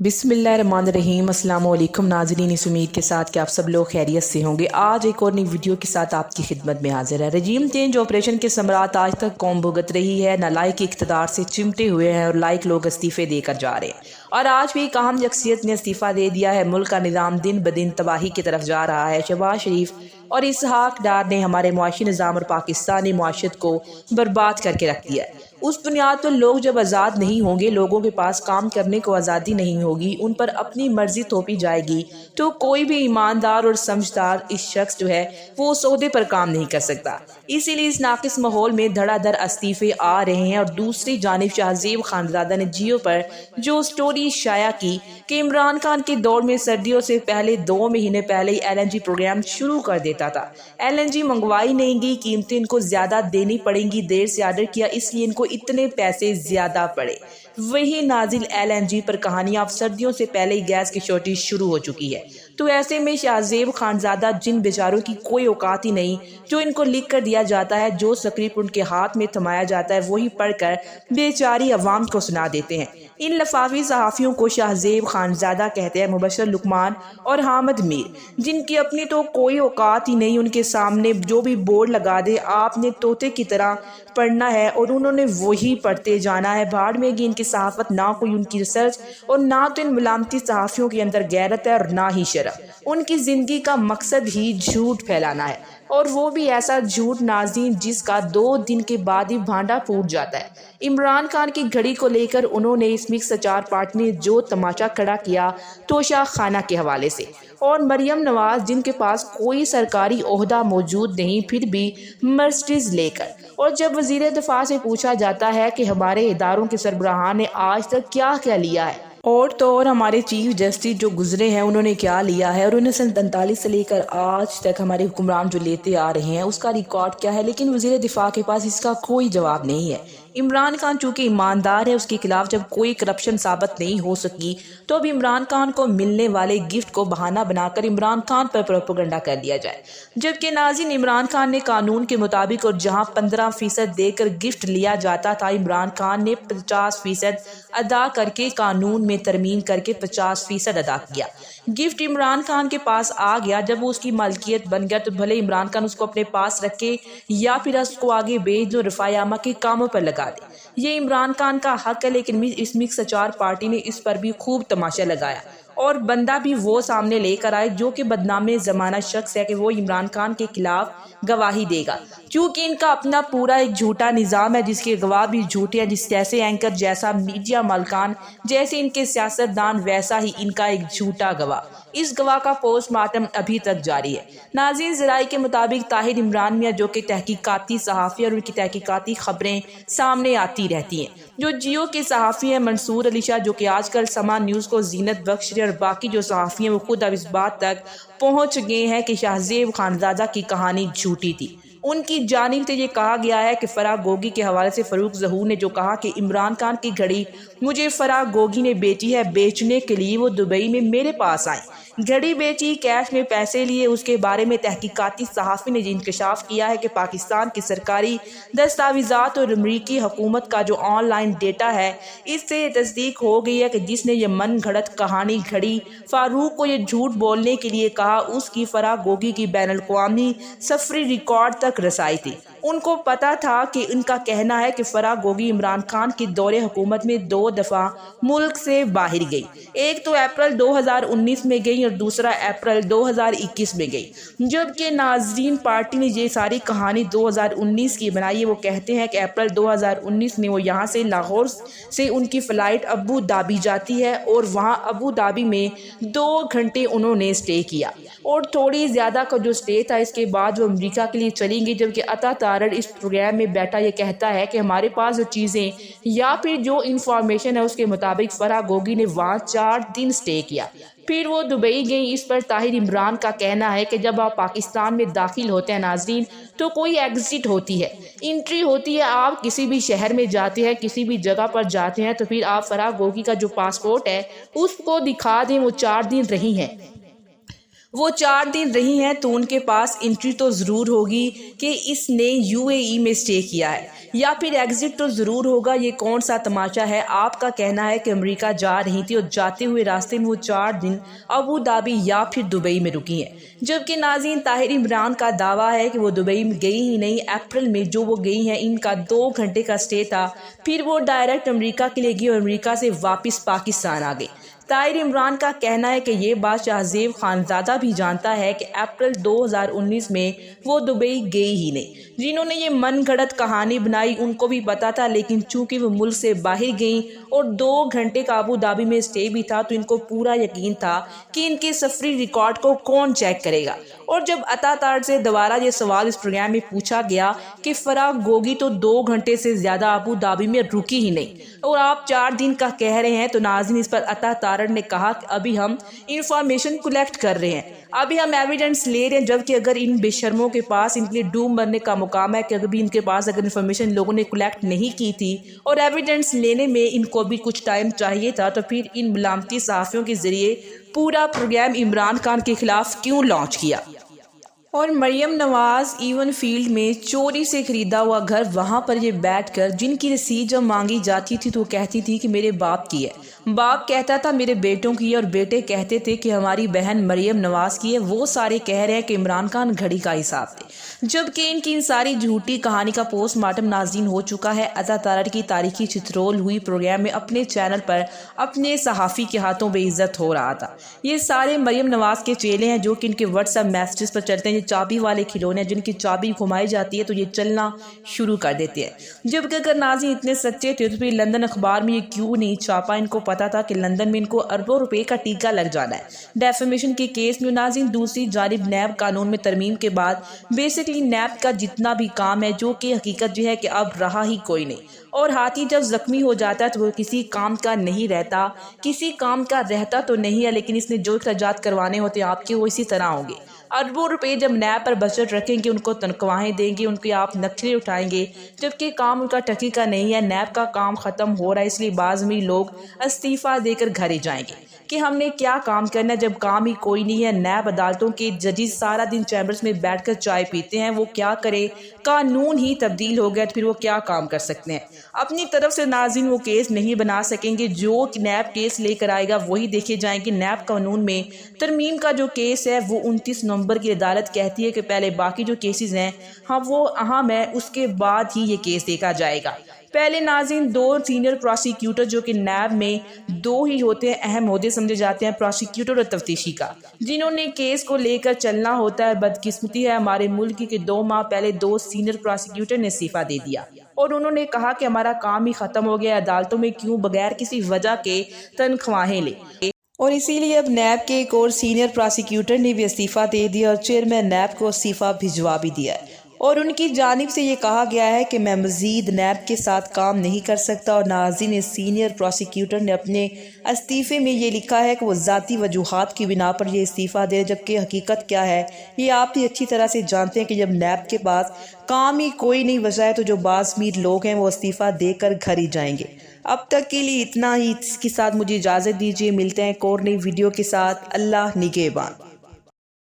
बिस्मिल्लाहिर्रहमानिर्रहीम। अस्सलाम वालेकुम नाज़रीन, इस उम्मीद के साथ कि आप सब लोग खैरियत से होंगे। आज एक और नई वीडियो के साथ आपकी खिदमत में हाजिर है। रजीम चेंज ऑपरेशन के समरात आज तक कौम भुगत रही है। नालायक इक़्तिदार से चिमटे हुए हैं और लायक लोग इस्तीफ़े देकर जा रहे हैं और आज भी एक अहम शख्सियत ने इस्तीफ़ा दे दिया है। मुल्क का निज़ाम दिन ब दिन तबाही की तरफ जा रहा है। शहबाज शरीफ और इसहाक डार ने हमारे मुआशी निज़ाम और पाकिस्तानी मुआशरत को बर्बाद करके रख दिया है। उस बुनियाद पर लोग जब आज़ाद नहीं होंगे, लोगों के पास काम करने को आज़ादी नहीं होगी, उन पर अपनी मर्जी थोपी जाएगी, तो कोई भी ईमानदार और समझदार इस शख्स जो है वो उस ओहदे पर काम नहीं कर सकता। इसीलिए इस नाकिस माहौल में धड़ाधड़ इस्तीफे आ रहे हैं। और दूसरी जानिब शाहज़ेब खानज़ादा ने जियो पर जो स्टोरी शाया की कि इमरान खान के दौर में सर्दियों से पहले 2 महीने पहले ही LNG प्रोग्राम शुरू कर देता था। LNG मंगवाई नहीं गई, कीमतें इनको ज्यादा देनी पड़ेंगी, देर से आर्डर किया इसलिए इनको इतने पैसे ज्यादा पड़े। वही नाजिल LNG पर कहानियां, अब सर्दियों से पहले ही गैस की शॉर्टेज शुरू हो चुकी है। तो ऐसे में शाहज़ेब खानज़ादा जिन बेचारों की कोई औकात ही नहीं, जो इनको लिख कर दिया जाता है, जो स्क्रिप्ट उनके हाथ में थमाया जाता है, वही पढ़कर बेचारी अवाम को सुना देते हैं। इन लफाफी सहाफ़ियों को शाहज़ेब खानज़ादा कहते हैं। मुबशर लुकमान और हामिद मीर, जिनकी अपनी तो कोई औकात ही नहीं, उनके सामने जो भी बोर्ड लगा दे आपने तोते की तरह पढ़ना है और उन्होंने वही पढ़ते जाना है। भाड़ में कि इनकी सहाफ़त, ना कोई उनकी रिसर्च और ना तो इन मलामती सहाफ़ियों के अंदर गैरत है और ना ही शर्फ। उनकी ज़िंदगी का मकसद ही झूठ फैलाना है, और वो भी ऐसा झूठ नाज़रीन जिसका 2 दिन के बाद ही भांडा फूट जाता है। इमरान खान की घड़ी को लेकर उन्होंने इस मिक्स अचार पार्टी ने जो तमाशा खड़ा किया तोशा खाना के हवाले से, और मरियम नवाज जिनके पास कोई सरकारी ओहदा मौजूद नहीं फिर भी मर्सिडीज लेकर, और जब वजीर दिफा से पूछा जाता है कि हमारे इदारों के सरबराहान ने आज तक क्या क्या लिया है, और तो और हमारे चीफ जस्टिस जो गुजरे हैं उन्होंने क्या लिया है, और 1947 से लेकर आज तक हमारे हुक्मरान जो लेते आ रहे हैं उसका रिकॉर्ड क्या है, लेकिन वजीर दिफा के पास इसका कोई जवाब नहीं है। इमरान खान चूंकि ईमानदार है, उसके खिलाफ जब कोई करप्शन साबित नहीं हो सकी तो अब इमरान खान को मिलने वाले गिफ्ट को बहाना बनाकर इमरान खान पर प्रोपेगेंडा कर दिया जाए। जबकि नाज़रीन इमरान खान ने कानून के मुताबिक और जहां 15% देकर गिफ्ट लिया जाता था, इमरान खान ने 50% अदा करके कानून में तरमीम करके 50% अदा किया। गिफ्ट इमरान खान के पास आ गया, जब वो उसकी मालकियत बन गया तो भले इमरान खान उसको अपने पास रखे या फिर उसको आगे भेज दो, रफ़ायामा के कामों पर लगा दे, ये इमरान खान का हक है। लेकिन इस मिक्स अचार पार्टी ने इस पर भी खूब तमाशा लगाया और बंदा भी वो सामने लेकर आए जो कि बदनामे ज़माना शख्स है कि वो इमरान खान के खिलाफ गवाही देगा। क्योंकि इनका अपना पूरा एक झूठा निज़ाम है जिसके गवाह भी झूठे हैं, जिस जैसे एंकर, जैसा मीडिया मालकान, जैसे इनके सियासतदान, वैसा ही इनका एक झूठा गवाह। इस गवाह का पोस्टमार्टम अभी तक जारी है। नाज़रीन ज़राए के मुताबिक ताहिर इमरान मियाँ जो कि तहकीकाती सहाफ़ी और उनकी तहकीकाती खबरें सामने आती रहती हैं, जो जियो के सहाफ़ी हैं मंसूर अली शाह जो कि आजकल समा न्यूज़ को जीनत बख्श रहे, और बाकी जो सहाफ़ी हैं वो खुद अब इस बात तक पहुँच गए हैं कि शाहज़ेब खानज़ादा की कहानी झूठी थी। उनकी जानिब से ये कहा गया है कि फराह गोगी के हवाले से फ़ारूक ज़हूर ने जो कहा कि इमरान खान की घड़ी मुझे फराह गोगी ने बेची है, बेचने के लिए वो दुबई में मेरे पास आए, घड़ी बेची, कैश में पैसे लिए। उसके बारे में तहकीकाती सहाफ़ी ने इंकशाफ किया है कि पाकिस्तान की सरकारी दस्तावेज़ात और अमरीकी हुकूमत का जो ऑनलाइन डेटा है, इससे तस्दीक हो गई है कि जिसने ये मन घड़त कहानी घड़ी फ़ारूक को ये झूठ बोलने के लिए कहा, उसकी फराह गोगी की बैनुल अक़वामी सफरी रिकॉर्ड तक रसाई थी। उनको पता था कि इनका कहना है कि फराह गोगी इमरान खान की दौरे हुकूमत में 2 दफ़ा मुल्क से बाहर गई, एक तो अप्रैल 2019 में गई और दूसरा अप्रैल 2021 में गई। जबकि नाज़रीन पार्टी ने ये सारी कहानी 2019 की बनाई है। वो कहते हैं कि अप्रैल 2019 में वो यहाँ से लाहौर से उनकी फ़्लाइट अबू धाबी जाती है और वहाँ अबू धाबी में 2 घंटे उन्होंने स्टे किया, और थोड़ी ज़्यादा का जो स्टे था इसके बाद वो अमेरिका के लिए चली गई। जबकि अता तारड़ इस प्रोग्राम में बैठा ये कहता है कि हमारे पास जो चीज़ें या फिर जो इंफॉर्मेशन है उसके मुताबिक फराह गोगी ने वहाँ 4 दिन स्टे किया, फिर वो दुबई गई। इस पर ताहिर इमरान का कहना है कि जब आप पाकिस्तान में दाखिल होते हैं नाज़रीन तो कोई एग्ज़िट होती है, इंट्री होती है। आप किसी भी शहर में जाते हैं, किसी भी जगह पर जाते हैं तो फिर आप फराह गोगी का जो पासपोर्ट है उसको दिखा दें, वो 4 दिन रही हैं, وہ 4 دن رہی ہیں تو ان کے پاس انٹری تو ضرور ہوگی کہ اس نے UAE میں اسٹے کیا ہے، یا پھر ایگزٹ تو ضرور ہوگا۔ یہ کون سا تماشا ہے؟ آپ کا کہنا ہے کہ امریکہ جا رہی تھی اور جاتے ہوئے راستے میں وہ 4 دن ابو دھابی یا پھر دبئی میں رکی ہیں، جبکہ ناظرین طاہر عمران کا دعویٰ ہے کہ وہ دبئی میں گئی ہی نہیں۔ اپریل میں جو وہ گئی ہیں ان کا 2 گھنٹے کا اسٹے تھا، پھر وہ ڈائریکٹ امریکہ کے لیے گئی اور امریکہ سے واپس پاکستان آ گئی۔ طاہر عمران کا کہنا ہے کہ یہ بات شاہ زیب خانزادہ بھی جانتا ہے کہ اپریل 2019 میں وہ دبئی گئی ہی نہیں۔ جنہوں نے یہ من گھڑت کہانی بنائی ان کو بھی پتا تھا، لیکن چونکہ وہ ملک سے باہر گئیں اور 2 گھنٹے کا ابو دھابی میں اسٹے بھی تھا تو ان کو پورا یقین تھا کہ ان کے سفری ریکارڈ کو کون چیک کرے گا۔ اور جب عطا تار سے دوبارہ یہ سوال اس پروگرام میں پوچھا گیا کہ فرح گوگی تو 2 گھنٹے سے زیادہ ابو دھابی میں رکی ہی نہیں اور آپ 4 دن کا کہہ رہے ہیں، تو ناظرین اس پر عطا تارڑ نے کہا کہ ابھی ہم انفارمیشن کلیکٹ کر رہے ہیں، ابھی ہم ایویڈنس لے رہے ہیں، جبکہ اگر ان بے شرموں کے پاس ان کے لیے ڈوب مرنے کا مقام ہے کہ ابھی ان کے پاس اگر انفارمیشن لوگوں نے کلیکٹ نہیں کی تھی اور ایویڈنس لینے میں ان کو بھی کچھ ٹائم چاہیے تھا، تو پھر ان ملامتی صحافیوں کے ذریعے پورا پروگرام عمران خان کے خلاف کیوں لانچ کیا؟ اور مریم نواز ایون فیلڈ میں چوری سے خریدا ہوا گھر، وہاں پر یہ بیٹھ کر جن کی رسید جب مانگی جاتی تھی تو وہ کہتی تھی کہ میرے باپ کی ہے، باپ کہتا تھا میرے بیٹوں کی ہے، اور بیٹے کہتے تھے کہ ہماری بہن مریم نواز کی ہے۔ وہ سارے کہہ رہے ہیں کہ عمران خان گھڑی کا حساب دے، جبکہ ان کی ان ساری جھوٹی کہانی کا پوسٹ مارٹم ناظرین ہو چکا ہے۔ عطا تارڑ کی تاریخی چترول ہوئی پروگرام میں اپنے چینل پر اپنے صحافی کے ہاتھوں بے عزت ہو رہا تھا۔ یہ سارے مریم نواز کے چیلے ہیں جو کہ ان کے واٹس ایپ میسیجز پر چلتے ہیں، چابی والے کھلونے ہیں جن کی چابی گھمائی جاتی ہے تو یہ چلنا شروع کر دیتے ہیں۔ جبکہ اگر ناظرین اتنے سچے تھے تو پھر لندن اخبار میں یہ کیوں نہیں چھاپا؟ ان کو پتا تھا کہ لندن میں ان کو اربوں روپے کا ٹیکہ لگ جانا ہے ڈیفیمیشن کے کیس میں۔ ناظرین دوسری جانب نیب قانون میں ترمیم کے بعد بیسکلی نیب کا جتنا بھی کام ہے، جو کہ حقیقت یہ ہے کہ اب رہا ہی کوئی نہیں، اور ہاتھی جب زخمی ہو جاتا ہے تو وہ کسی کام کا نہیں رہتا، کسی کام کا رہتا تو نہیں ہے، لیکن اس نے جو اخراجات کروانے ہوتے ہیں آپ کے وہ اسی طرح ہوں گے۔ اربوں روپے جب نیب پر بجٹ رکھیں گے، ان کو تنخواہیں دیں گے، ان کے آپ نخرے اٹھائیں گے، جبکہ کام ان کا ٹکی کا نہیں ہے، نیب کا کام ختم ہو رہا ہے، اس لیے بعض میں لوگ استعفیٰ دے کر گھر جائیں گے کہ ہم نے کیا کام کرنا ہے جب کام ہی کوئی نہیں ہے۔ نیب عدالتوں کے ججز سارا دن چیمبرز میں بیٹھ کر چائے پیتے ہیں، وہ کیا کرے؟ قانون ہی تبدیل ہو گیا تو پھر وہ کیا کام کر سکتے ہیں؟ اپنی طرف سے ناظرین وہ کیس نہیں بنا سکیں گے، جو نیب کیس لے کر آئے گا وہی دیکھے جائیں گے۔ نیب قانون میں ترمیم کا جو کیس ہے وہ 29 نومبر کی عدالت کہتی ہے کہ پہلے باقی جو کیسز ہیں وہ اہم ہے، اس کے بعد ہی یہ کیس دیکھا جائے گا۔ پہلے ناظرین 2 سینئر پروسیکیوٹر جو کہ نیب میں 2 ہی ہوتے ہیں، اہم عہدے سمجھے جاتے ہیں، پروسیکیوٹر اور تفتیشی کا، جنہوں نے کیس کو لے کر چلنا ہوتا ہے۔ بدقسمتی ہے ہمارے ملک کی کہ 2 ماہ پہلے 2 سینئر پروسیکیوٹر نے استعفیٰ دے دیا اور انہوں نے کہا کہ ہمارا کام ہی ختم ہو گیا، عدالتوں میں کیوں بغیر کسی وجہ کے تنخواہیں لیں، اور اسی لیے اب نیب کے ایک اور سینئر پروسیکیوٹر نے بھی استعفیٰ دے دیا اور چیئرمین نیب کو استعفیٰ بھجوا بھی دیا ہے، اور ان کی جانب سے یہ کہا گیا ہے کہ میں مزید نیب کے ساتھ کام نہیں کر سکتا۔ اور ناظرین سینئر پروسیکیوٹر نے اپنے استعفے میں یہ لکھا ہے کہ وہ ذاتی وجوہات کی بنا پر یہ استعفیٰ دے، جبکہ حقیقت کیا ہے یہ آپ بھی اچھی طرح سے جانتے ہیں کہ جب نیب کے پاس کام ہی کوئی نہیں بچا ہے تو جو باز میر لوگ ہیں وہ استعفیٰ دے کر گھر ہی جائیں گے۔ اب تک کے لیے اتنا ہی، اس کے ساتھ مجھے اجازت دیجیے، ملتے ہیں ایک اور نئی ویڈیو کے ساتھ۔ اللہ نگہبان۔